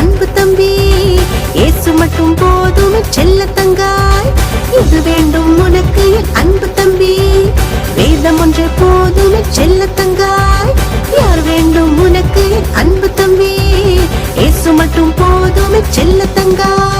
அன்பு தம்பி. இயேசு மட்டும் போதுமே செல்ல தங்காய். இது வேண்டும் உனக்கு என் அன்பு தம்பி. வேதம் ஒன்றே போதுமே செல்ல தங்காய். யார் வேண்டும் உனக்கு என் அன்பு தம்பி. இயேசு மட்டும் போதுமே செல்ல தங்காய்.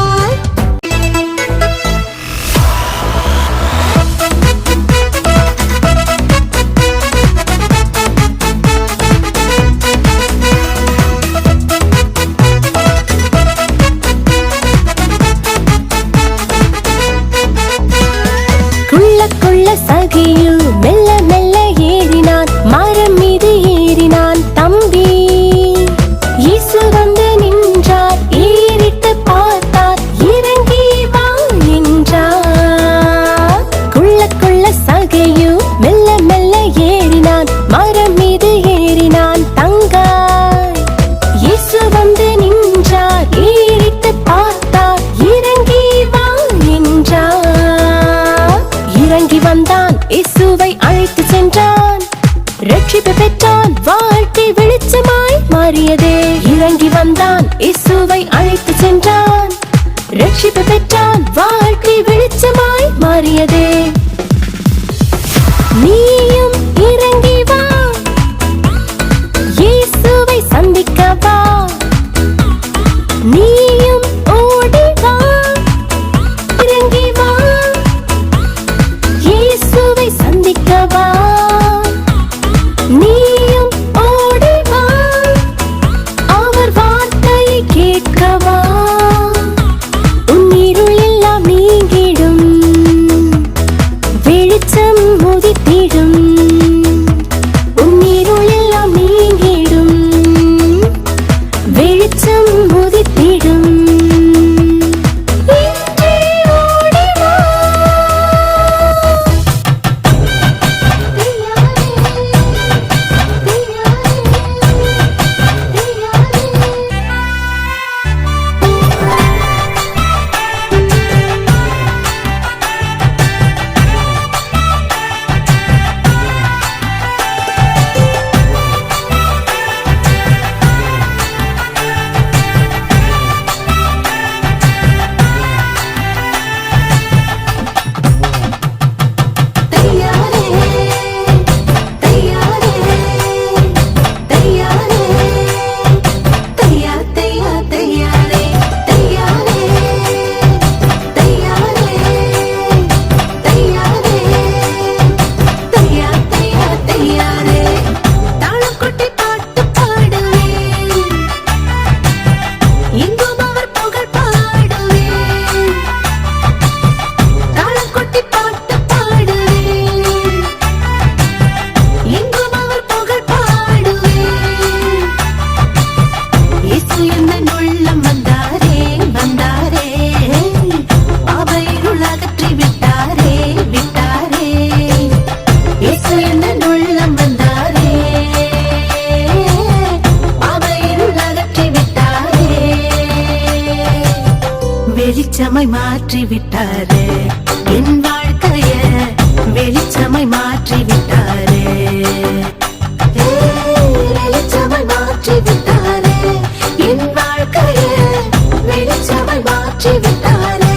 சகியு மெல்ல மெல்ல ஏறினான், மரம் மீது ஏறினான் தம்பி. இயேசு வந்து நின்றார், ஏறிட்டு பார்த்தார், இறங்கி வா என்றார். குள்ள சகியு மெல்ல மெல்ல ஏறினான், மரம் மீது ஏறினான் தங்காய். இயேசு வந்து நின்றார், ஏறிட்டு பார்த்தார், இறங்கி வா என்றார். இறங்கி வந்தான், இயேசுவை அழைத்து சென்றான், ரட்சிப்பு பெற்றான், வாழ்க்கை வெளிச்சமாய் மாறியதே. இறங்கி வந்தான், இயேசுவை அழைத்து சென்றான், ரட்சிப்பு பெற்றான், வாழ்க்கை வெளிச்சமாய் மாறியதே. நீயும் இறங்கி வா, இயேசுவை சந்திக்க வா. நீயும் ஓடி வா, இறங்கி வா, இயேசுவை சந்திக்க வா. நீயும் ஓடி வா, அவர் வார்த்தையை கேட்க வா. உன் இருள் எல்லாம் நீங்கிடும், வெளிச்சம் உதித்திடும். உன் இருள் எல்லாம் நீங்கிடும், வெளிச்சம் உதித்திடும். வெளிச்சமாய் மாற்றி விட்டாரே, என் வாழ்க்கைய வெளிச்சமாய் மாற்றி விட்டாரே. வெளிச்சமாய் மாற்றி விட்டாரே, என் வாழ்க்கைய வெளிச்சமாய் மாற்றி விட்டாரே.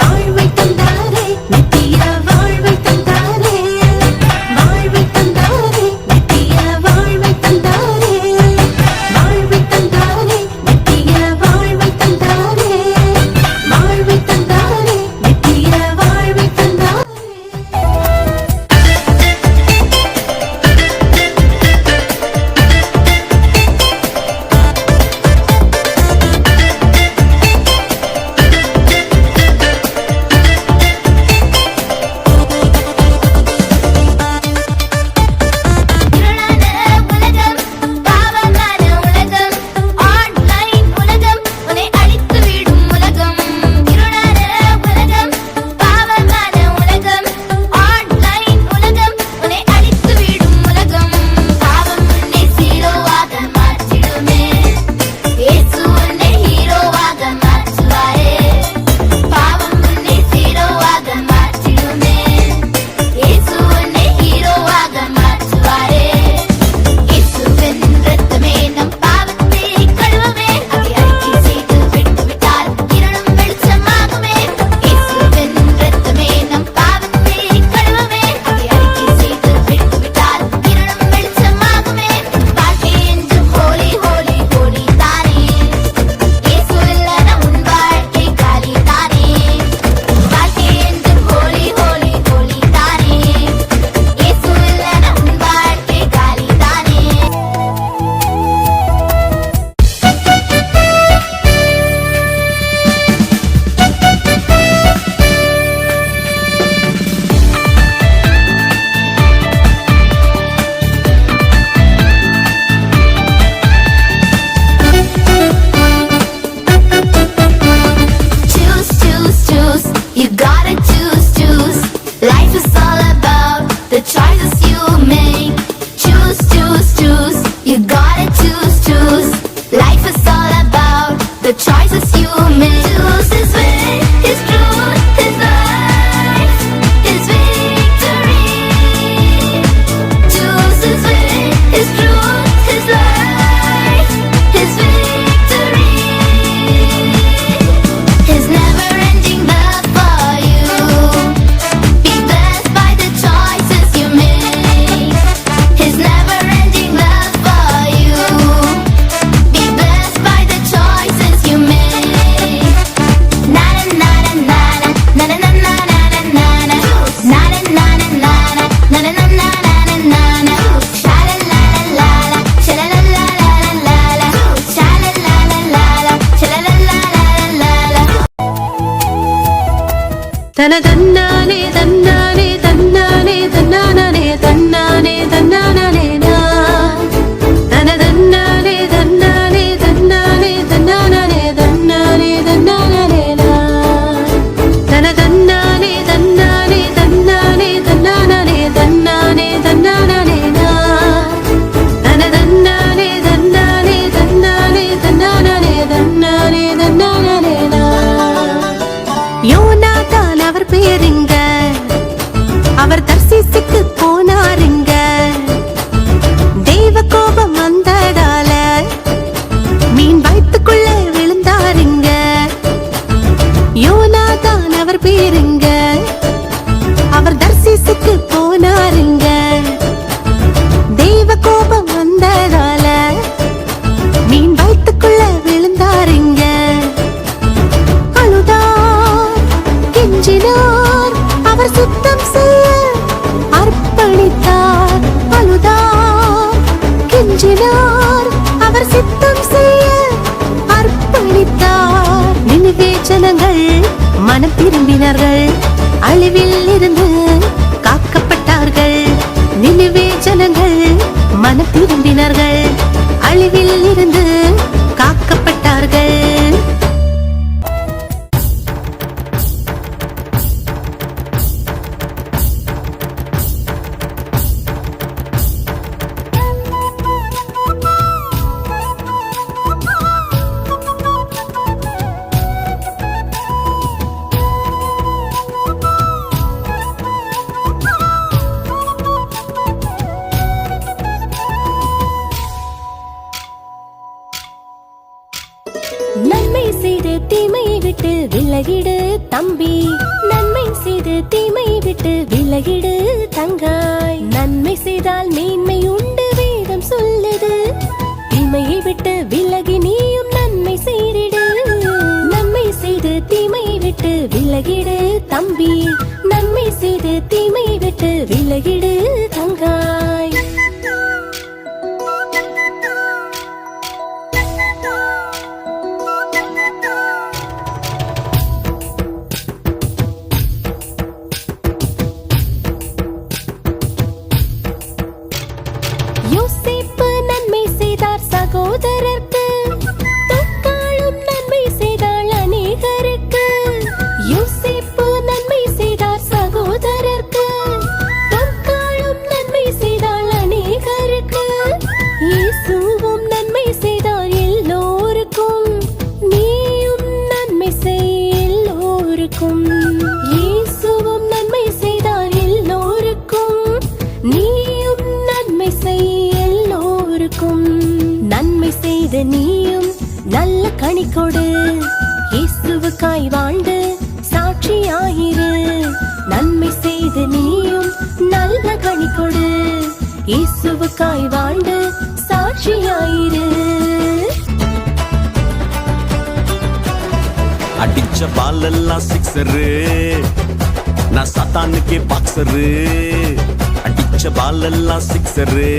வாழ்வை தந்தாரே, நித்திய வாழ்வை தந்தாரே. வாழ்வை தந்தாரே, நித்திய வாழ்வை தந்தாரே. வாழ்வை தந்தாரே, நித்திய வாழ்வை தந்தாரே. வாழ்வை தந்தாரே, நித்திய வாழ்வை தந்தாரே. தன தன்னானே தன்னானே தன்னானே தன்னானே தன்னானே தன்னானே தன தன்னானே தன்னானே தன்னானே தன்னானே தன்னானே தன்னானே தன தன்னானே தன்னானே தன்னானே தன்னானே தன்னானே தன்னானே தன தன்னானே தன்னானே தன்னானே தன்னானே தன்னானே தன்னானே யோனாதான் அவர் பேருங்க, அவர் தர்சீசுக்கு போனாருங்க. தெய்வ கோபம் வந்ததால மீன் வயித்துக்குள்ள விழுந்தாருங்க. யோனாதான் அவர் பேருங்க, அவர் தர்சீசுக்கு போனாருங்க. தெய்வ கோபம் வந்ததால மீன் வயித்துக்குள்ள விழுந்தாருங்க. அழுதார், கெஞ்சினார், அவர் சுத்தம் செய்ய அர்ப்பணித்தார். அழுதார், கெஞ்சினார், அவர் சுத்தம் செய்ய அர்ப்பணித்தார். நினிவே ஜனங்கள் மனம் திரும்பினார்கள், அழிவில் இருந்து காக்கப்பட்டார்கள். நினிவே ஜனங்கள் மனம் திரும்பினார்கள், அழிவில் இருந்து காக்கப்பட்டார்கள். நன்மை செய்து தீமையை விட்டு விலகிடு தம்பி, நன்மை செய்து தீமையை விட்டு விலகிடு தங்காய். நன்மை செய்தால் மேன்மை உண்டு வேதம் சொல்லுது, தீமையை விட்டு விலகி நீயும் நன்மை செய்திடு. நன்மை செய்து தீமையை விட்டு விலகிடு தம்பி, நன்மை செய்து தீமையை விட்டு விலகிடு தங்காய். யோசேப்பு நன்மை செய்தார் சகோதரர்க்கு, தக்காளும் நன்மை செய்தாள் அநேகருக்கு. யோசேப்பு நன்மை செய்தார் சகோதரர்க்கு, தக்காளும் நன்மை செய்தாள் அநேகருக்கு. இயேசுவும் நன்மை செய்தார் எல்லோருக்கும், நீயும் நன்மை செய் எல்லோருக்கும். இயேசுவும் நன்மை செய்தார் எல்லோருக்கும், நீயும் நன்மை செய் எல்லோருக்கும். நன்மை செய்த நீயும் நல்ல கனி கொடு, இயேசுவுக்காய் வாழ்ந்து சாட்சியாயிரு. நன்மை செய்த நீயும் நல்ல கனி கொடு, இயேசுவுக்காய் வாழ்ந்து சாட்சியாயிரு. அடிச்ச பால் எல்லாம் சிக்ஸரு, நான் சத்தானுக்கே பாக்ஸரு. அடிச்ச பால் எல்லாம் சிக்ஸரு.